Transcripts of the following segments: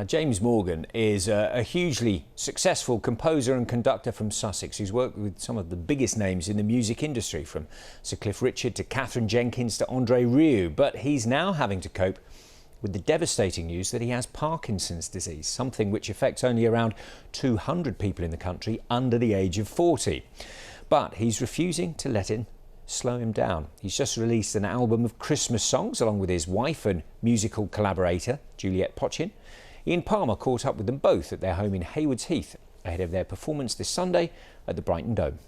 Now, James Morgan is a hugely successful composer and conductor from Sussex. He's worked with some of the biggest names in the music industry, from Sir Cliff Richard to Katherine Jenkins to Andre Rieu. But he's now having to cope with the devastating news that he has Parkinson's disease, something which affects only around 200 people in the country under the age of 40. But he's refusing to let it slow him down. He's just released an album of Christmas songs along with his wife and musical collaborator, Juliet Pochin. Ian Palmer caught up with them both at their home in Haywards Heath ahead of their performance this Sunday at the Brighton Dome.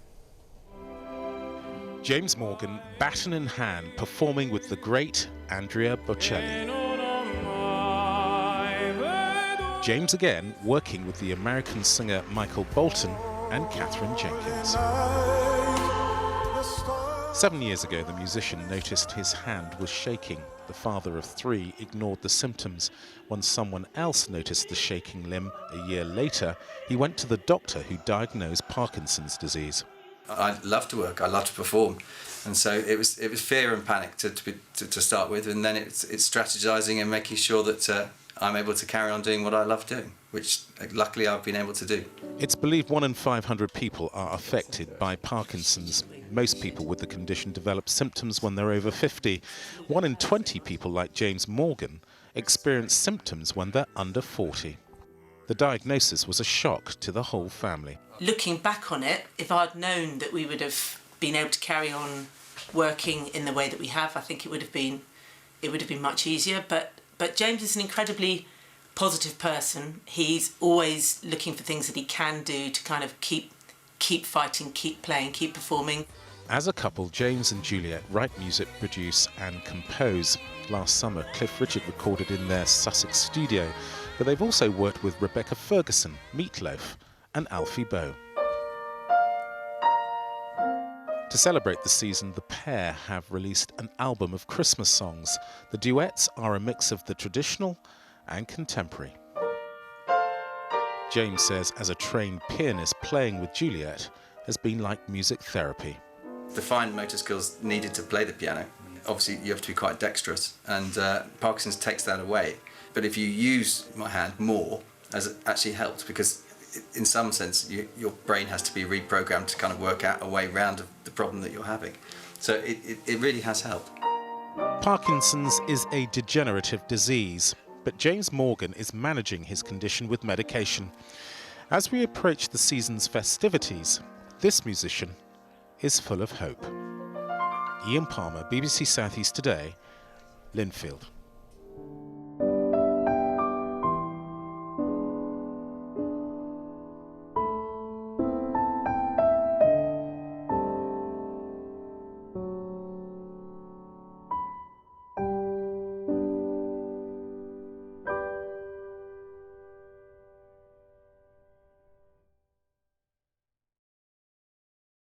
James Morgan, baton in hand, performing with the great Andrea Bocelli. James again working with the American singer Michael Bolton and Katherine Jenkins. 7 years ago, the musician noticed his hand was shaking. The father of three ignored the symptoms. When someone else noticed the shaking limb a year later, he went to the doctor who diagnosed Parkinson's disease. I love to work, I love to perform, and so it was fear and panic to start with, and then it's strategizing and making sure that I'm able to carry on doing what I love doing, which luckily I've been able to do. It's believed 1 in 500 people are affected by Parkinson's. Most people with the condition develop symptoms when they're over 50. 1 in 20 people like James Morgan experience symptoms when they're under 40. The diagnosis was a shock to the whole family. Looking back on it, if I'd known that we would have been able to carry on working in the way that we have, I think it would have been much easier. But James is an incredibly positive person. He's always looking for things that he can do to kind of keep fighting, keep playing, keep performing. As a couple, James and Juliet write music, produce and compose. Last summer, Cliff Richard recorded in their Sussex studio, but they've also worked with Rebecca Ferguson, Meat Loaf and Alfie Boe. To celebrate the season, the pair have released an album of Christmas songs. The duets are a mix of the traditional and contemporary. James says as a trained pianist, playing with Juliet has been like music therapy. The fine motor skills needed to play the piano, obviously you have to be quite dexterous, and Parkinson's takes that away. But if you use my hand more, as it actually helps, because in some sense your brain has to be reprogrammed to kind of work out a way around the problem that you're having. So it really has helped. Parkinson's is a degenerative disease, but James Morgan is managing his condition with medication. As we approach the season's festivities, this musician is full of hope. Ian Palmer, BBC South East Today, Linfield.